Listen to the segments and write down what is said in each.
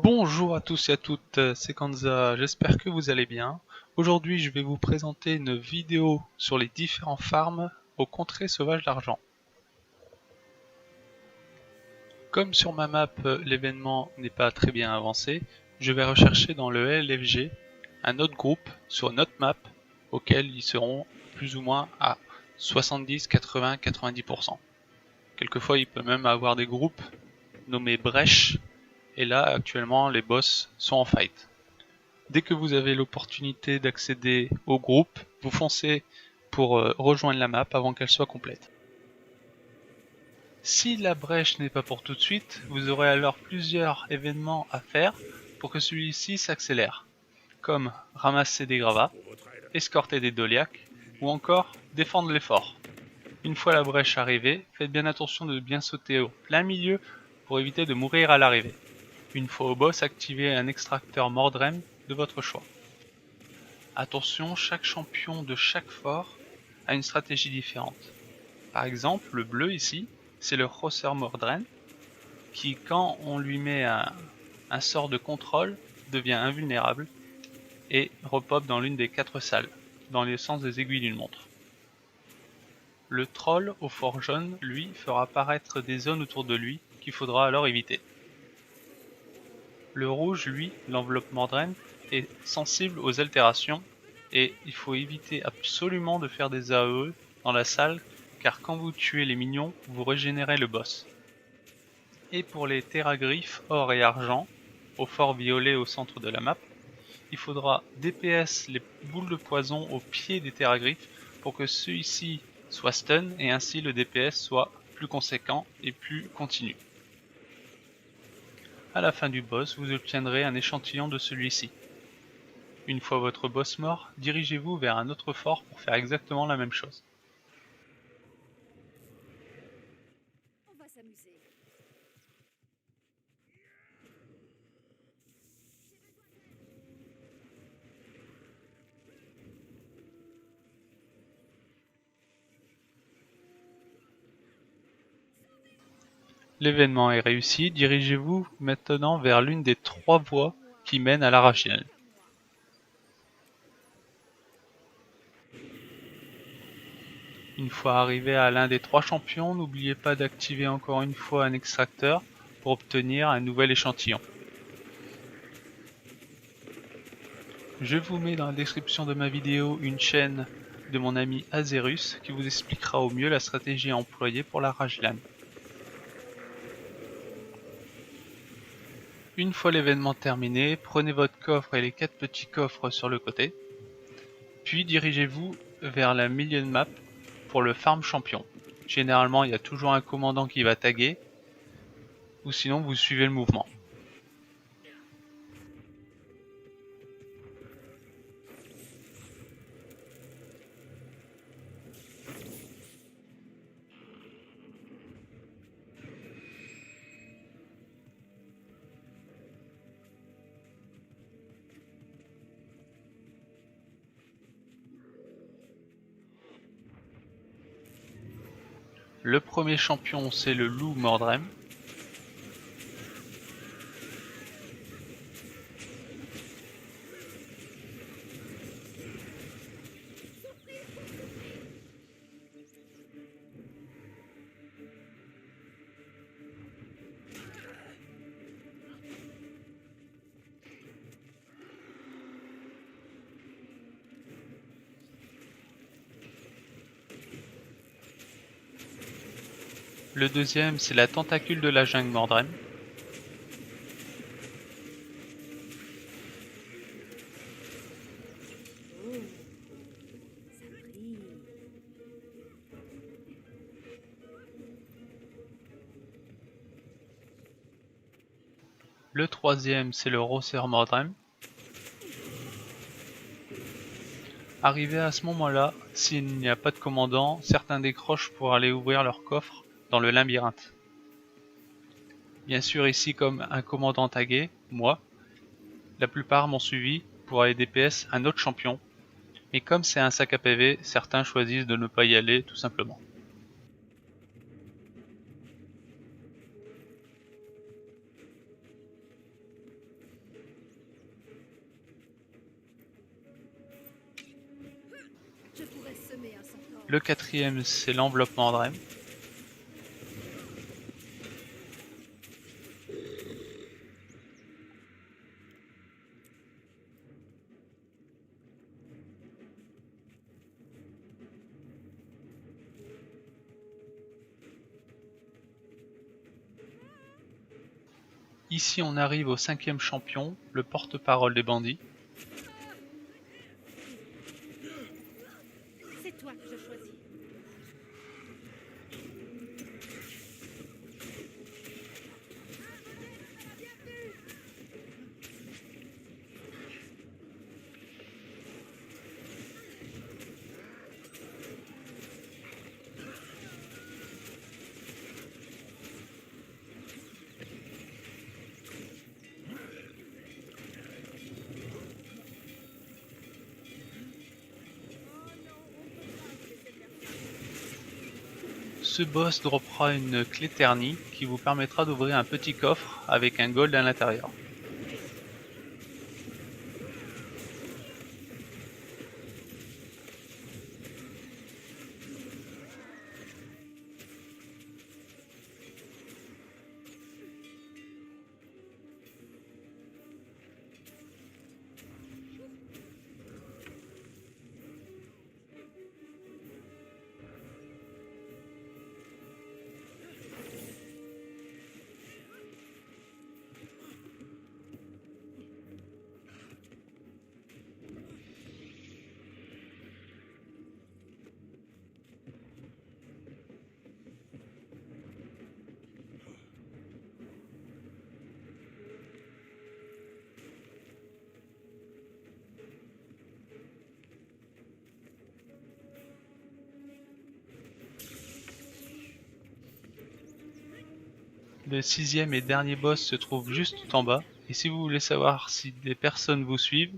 Bonjour à tous et à toutes, c'est Kanza, j'espère que vous allez bien. Aujourd'hui je vais vous présenter une vidéo sur les différents farms aux contrées sauvages d'argent. Comme sur ma map l'événement n'est pas très bien avancé, je vais rechercher dans le LFG un autre groupe sur notre map auquel ils seront plus ou moins à 70, 80, 90%. Quelquefois il peut même avoir des groupes nommés brèches et là actuellement les boss sont en fight. Dès que vous avez l'opportunité d'accéder au groupe, vous foncez pour rejoindre la map avant qu'elle soit complète. Si la brèche n'est pas pour tout de suite, vous aurez alors plusieurs événements à faire pour que celui-ci s'accélère, comme ramasser des gravats, escorter des doliaques ou encore défendre les forts. Une fois la brèche arrivée, faites bien attention de bien sauter au plein milieu pour éviter de mourir à l'arrivée. Une fois au boss, activez un extracteur Mordrem de votre choix. Attention, chaque champion de chaque fort a une stratégie différente. Par exemple, le bleu ici, c'est le Rosser Mordren, qui quand on lui met un sort de contrôle, devient invulnérable et repop dans l'une des 4 salles, dans le sens des aiguilles d'une montre. Le troll au fort jaune, lui, fera apparaître des zones autour de lui qu'il faudra alors éviter. Le rouge, lui, l'enveloppe Mordren, est sensible aux altérations et il faut éviter absolument de faire des AOE dans la salle car quand vous tuez les minions, vous régénérez le boss. Et pour les terragriffes or et argent, au fort violet au centre de la map, il faudra DPS les boules de poison au pied des terragriffes pour que ceux-ci soient stun et ainsi le DPS soit plus conséquent et plus continu. À la fin du boss, vous obtiendrez un échantillon de celui-ci. Une fois votre boss mort, dirigez-vous vers un autre fort pour faire exactement la même chose. On va s'amuser. L'événement est réussi, dirigez-vous maintenant vers l'une des 3 voies qui mènent à l'Arachiel. Une fois arrivé à l'un des 3 champions, n'oubliez pas d'activer encore une fois un extracteur pour obtenir un nouvel échantillon. Je vous mets dans la description de ma vidéo une chaîne de mon ami Azerus qui vous expliquera au mieux la stratégie à employer pour la Rajlan. Une fois l'événement terminé, prenez votre coffre et les 4 petits coffres sur le côté, puis dirigez-vous vers la milieu de map pour le farm champion. Généralement il y a toujours un commandant qui va taguer, ou sinon vous suivez le mouvement. Le premier champion c'est le loup Mordrem. Le deuxième c'est la tentacule de la jungle Mordrem. Oh, ça brille. Le troisième c'est le Rosser Mordrem. Arrivé à ce moment-là, s'il n'y a pas de commandant, certains décrochent pour aller ouvrir leur coffre dans le labyrinthe. Bien sûr ici comme un commandant tagué, moi, la plupart m'ont suivi pour aller DPS un autre champion, mais comme c'est un sac à PV, certains choisissent de ne pas y aller tout simplement. Le quatrième, c'est l'enveloppement Drem. Ici on arrive au cinquième champion, le porte-parole des bandits. C'est toi que je choisis. Ce boss droppera une clé ternie qui vous permettra d'ouvrir un petit coffre avec un gold à l'intérieur. Le sixième et dernier boss se trouve juste tout en bas, et si vous voulez savoir si des personnes vous suivent,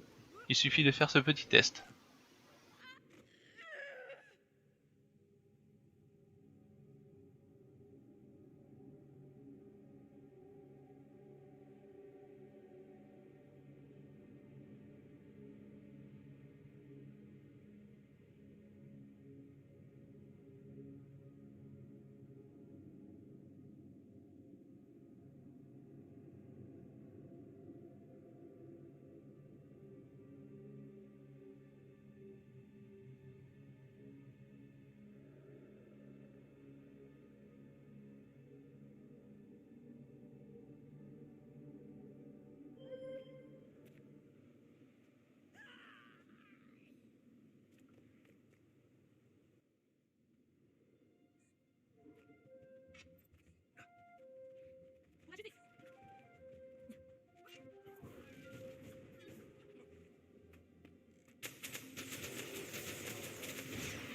il suffit de faire ce petit test.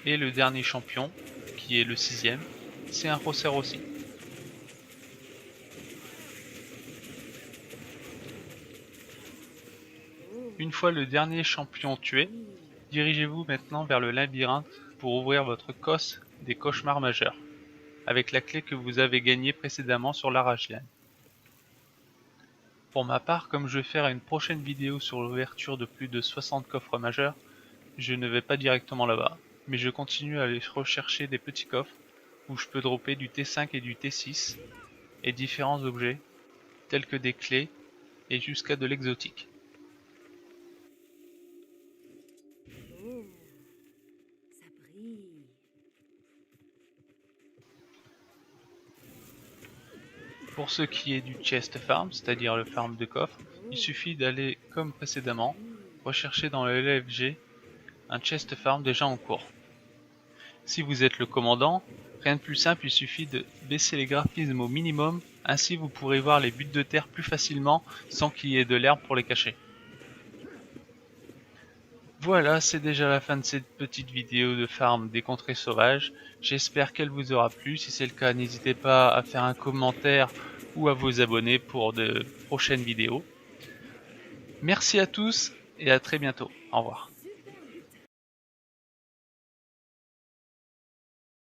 Et le dernier champion, qui est le sixième, c'est un Roser aussi. Une fois le dernier champion tué, dirigez-vous maintenant vers le labyrinthe pour ouvrir votre cosse des cauchemars majeurs, avec la clé que vous avez gagnée précédemment sur l'Arachlian. Pour ma part, comme je vais faire une prochaine vidéo sur l'ouverture de plus de 60 coffres majeurs, je ne vais pas directement là-bas, mais je continue à aller rechercher des petits coffres où je peux dropper du T5 et du T6 et différents objets tels que des clés et jusqu'à de l'exotique. Oh, ça brille. Pour ce qui est du chest farm, c'est-à-dire le farm de coffre, il suffit d'aller comme précédemment rechercher dans le LFG un chest farm déjà en cours. Si vous êtes le commandant, rien de plus simple, il suffit de baisser les graphismes au minimum, ainsi vous pourrez voir les buts de terre plus facilement sans qu'il y ait de l'herbe pour les cacher. Voilà, c'est déjà la fin de cette petite vidéo de farm des contrées sauvages. J'espère qu'elle vous aura plu. Si c'est le cas, n'hésitez pas à faire un commentaire ou à vous abonner pour de prochaines vidéos. Merci à tous et à très bientôt. Au revoir.